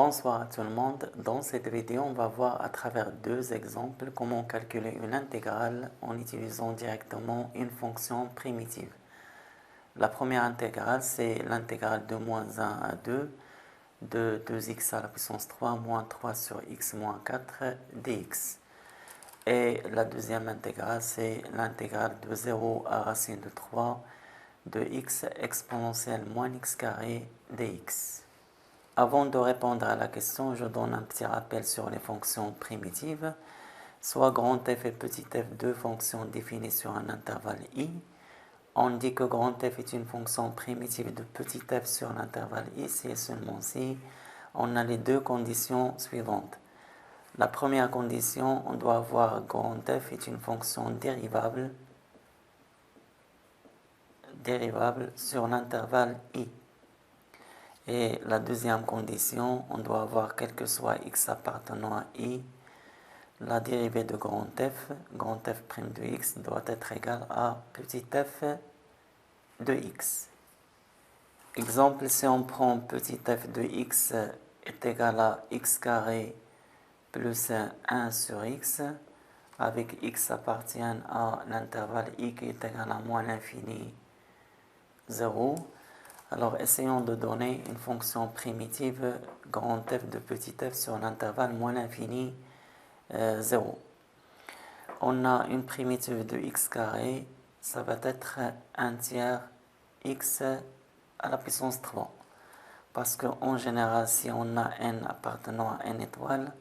Bonsoir à tout le monde. Dans cette vidéo, on va voir à travers deux exemples comment calculer une intégrale en utilisant directement une fonction primitive. La première intégrale, c'est l'intégrale de moins 1 à 2 de 2x à la puissance 3 moins 3 sur x moins 4 dx. Et la deuxième intégrale, c'est l'intégrale de 0 à racine de 3 de x exponentielle moins x carré dx. Avant de répondre à la question, je donne un petit rappel sur les fonctions primitives. Soit grand f et petit f, deux fonctions définies sur un intervalle i. On dit que grand f est une fonction primitive de petit f sur l'intervalle i si et seulement si on a les deux conditions suivantes. La première condition, on doit avoir grand f est une fonction dérivable sur l'intervalle i. Et la deuxième condition, on doit avoir quel que soit x appartenant à i, la dérivée de grand f prime de x doit être égale à petit f de x. Exemple, si on prend petit f de x est égal à x carré plus 1 sur x, avec x appartient à l'intervalle i qui est égal à moins l'infini 0. Alors, essayons de donner une fonction primitive grand f de petit f sur l'intervalle moins l'infini 0. On a une primitive de x carré, ça va être 1 tiers x à la puissance 3. Parce qu'en général, si on a n appartenant à n étoile,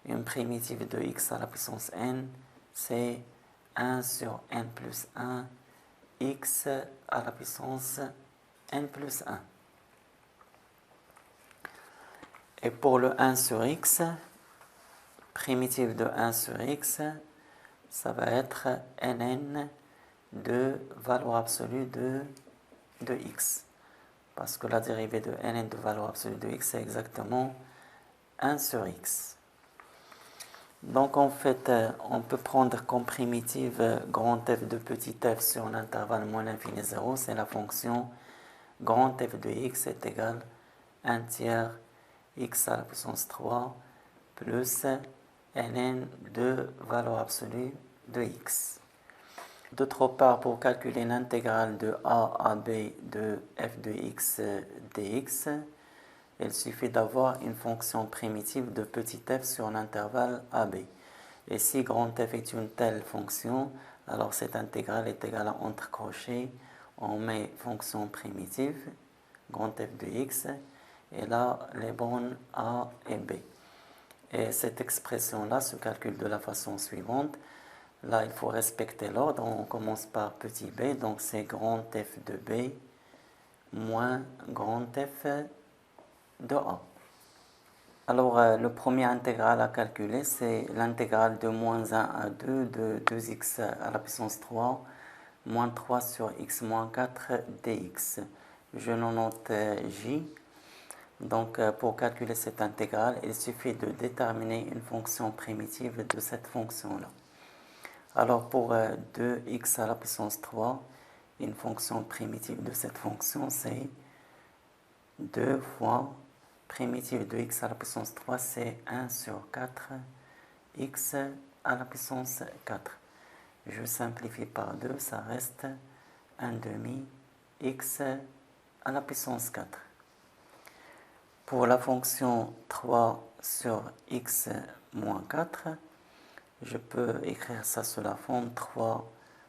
une primitive de x à la puissance n, c'est 1 sur n plus 1 x à la puissance n plus 1. Et pour le 1 sur x, primitive de 1 sur x, ça va être nn de valeur absolue de x. Parce que la dérivée de nn de valeur absolue de x, c'est exactement 1 sur x. Donc en fait, on peut prendre comme primitive grand f de petit f sur l'intervalle moins l'infini 0, c'est la fonction grand f de x est égal à 1 tiers x à la puissance 3 plus nn de valeur absolue de x. D'autre part, pour calculer l'intégrale de a à b de f de x dx, il suffit d'avoir une fonction primitive de petit f sur l'intervalle ab. Et si grand f est une telle fonction, alors cette intégrale est égale à entre crochets, on met fonction primitive, grand f de x, et là les bornes a et b. Et cette expression-là se calcule de la façon suivante. Là, il faut respecter l'ordre. On commence par petit b, donc c'est grand f de b moins grand f de a. Alors, le premier intégral à calculer, c'est l'intégrale de moins 1 à 2 de 2x à la puissance 3 moins 3 sur x moins 4 dx. Je le note j. Donc, pour calculer cette intégrale, il suffit de déterminer une fonction primitive de cette fonction-là. Alors, pour 2x à la puissance 3, une fonction primitive de cette fonction, c'est 2 fois primitive de x à la puissance 3, c'est 1 sur 4 x à la puissance 4. Je simplifie par 2, ça reste 1 demi x à la puissance 4. Pour la fonction 3 sur x moins 4, je peux écrire ça sous la forme 3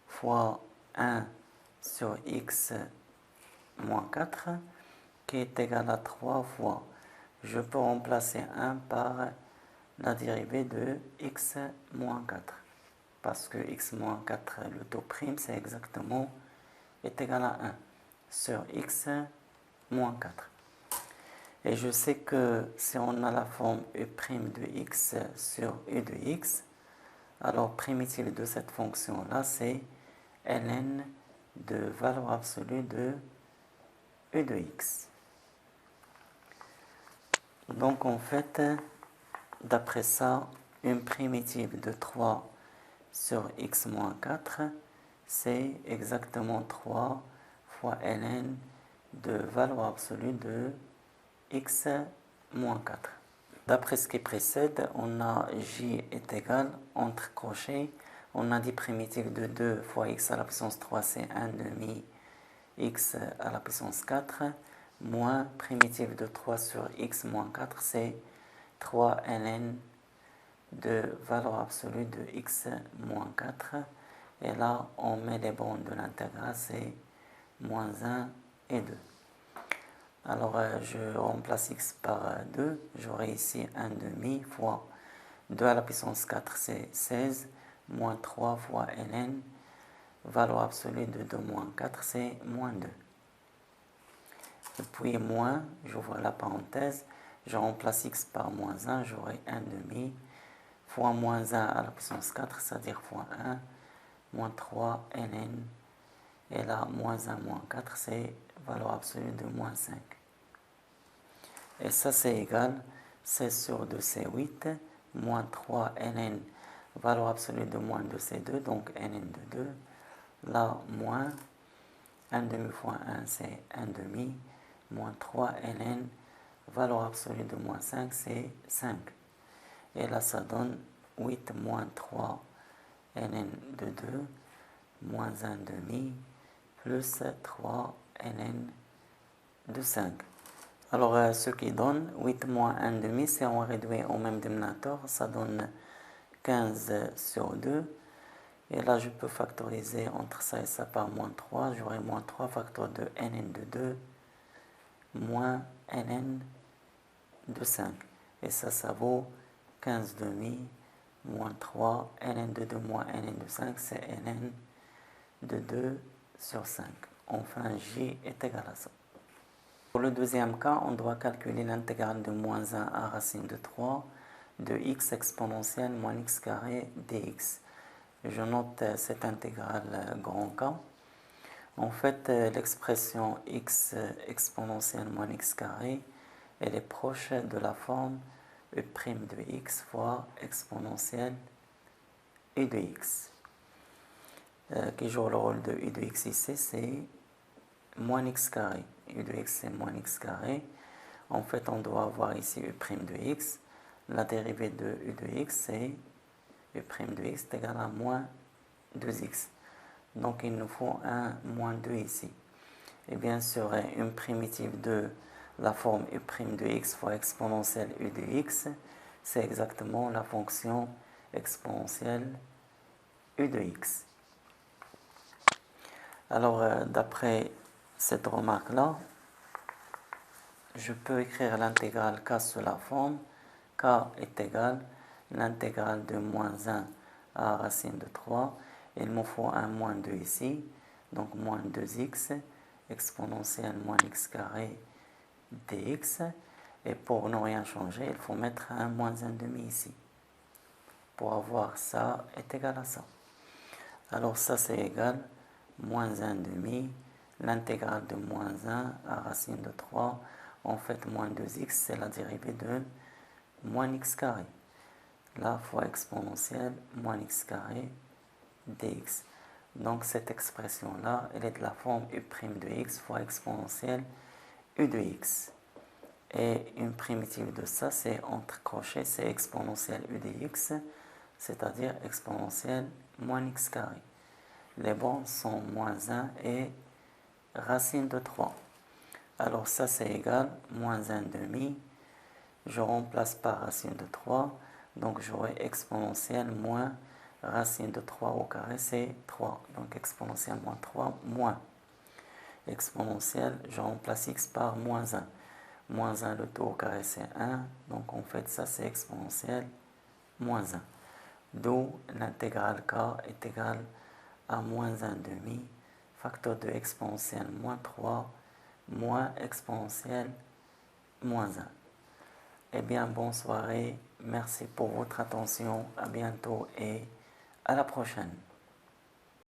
fois 1 sur x moins 4 qui est égal à 3 fois. Je peux remplacer 1 par la dérivée de x moins 4. Parce que x moins 4, le taux prime, c'est exactement est égal à 1 sur x moins 4. Et je sais que si on a la forme e' de x sur e de x, alors primitive de cette fonction-là, c'est ln de valeur absolue de e de x. Donc en fait, d'après ça, une primitive de 3 sur x moins 4, c'est exactement 3 fois ln de valeur absolue de x moins 4. D'après ce qui précède, on a j est égal, entre crochets, on a dit primitive de 2 fois x à la puissance 3, c'est 1 demi x à la puissance 4, moins primitive de 3 sur x moins 4, c'est 3 ln de valeur absolue de x moins 4. Et là, on met les bornes de l'intégrale, c'est moins 1 et 2. Alors, je remplace x par 2. J'aurai ici 1 demi fois 2 à la puissance 4, c'est 16, moins 3 fois ln. Valeur absolue de 2 moins 4, c'est moins 2. Et puis, moins, j'ouvre la parenthèse, je remplace x par moins 1, j'aurai 1 demi fois moins 1 à la puissance 4, c'est-à-dire fois 1, moins 3 ln. Et là, moins 1 moins 4, c'est valeur absolue de moins 5. Et ça, c'est égal 16 sur 2, c'est 8, moins 3 ln, valeur absolue de moins 2, c'est 2, donc ln de 2. Là, moins 1 demi fois 1, c'est 1 demi, moins 3 ln, valeur absolue de moins 5, c'est 5. Et là, ça donne 8 moins 3 ln de 2, moins 1 demi, plus 3 ln de 5. Alors, ce qui donne 8 moins 1 demi, si on réduit au même dénominateur, ça donne 15 sur 2. Et là, je peux factoriser entre ça et ça par moins 3. J'aurai moins 3 facteur de ln de 2 moins ln de 5. Et ça vaut 15 demi moins 3 ln de 2 moins ln de 5, c'est ln de 2 sur 5. Enfin, j est égal à ça. Pour le deuxième cas, on doit calculer l'intégrale de moins 1 à racine de 3 de x exponentielle moins x carré dx. Je note cette intégrale grand K. En fait, l'expression x exponentielle moins x carré, elle est proche de la forme e' de x fois exponentielle u de x. Qui joue le rôle de u de x ici, c'est moins x carré. U de x, c'est moins x carré. En fait, on doit avoir ici u' de x. La dérivée de u de x, c'est u' de x est égal à moins 2x. Donc, il nous faut un moins 2 ici. Et bien sûr, une primitive de la forme u' de x fois exponentielle u de x, c'est exactement la fonction exponentielle u de x. Alors, d'après cette remarque-là, je peux écrire l'intégrale k sous la forme k est égal l'intégrale de moins 1 à racine de 3. Il me faut un moins 2 ici, donc moins 2x exponentielle moins x carré dx. Et pour ne rien changer, il faut mettre un moins 1 demi ici, pour avoir ça est égal à ça. Alors ça c'est égal moins 1 demi, l'intégrale de moins 1 à racine de 3, en fait moins 2x, c'est la dérivée de moins x carré. Là, fois exponentielle, moins x carré dx. Donc cette expression-là, elle est de la forme u' de x fois exponentielle u de x. Et une primitive de ça, c'est entre crochets, c'est exponentielle u de x, c'est-à-dire exponentielle moins x carré. Les bornes sont moins 1 et racine de 3. Alors ça c'est égal moins 1 demi. Je remplace par racine de 3. Donc j'aurai exponentielle moins racine de 3 au carré, c'est 3. Donc exponentielle moins 3 moins. Exponentielle, je remplace x par moins 1. Moins 1, le tout au carré, c'est 1. Donc en fait, ça c'est exponentielle moins 1. D'où l'intégrale k est égale à moins 1 demi, facteur de exponentielle moins 3, moins exponentielle moins 1. Eh bien, bonne soirée, merci pour votre attention, à bientôt et à la prochaine.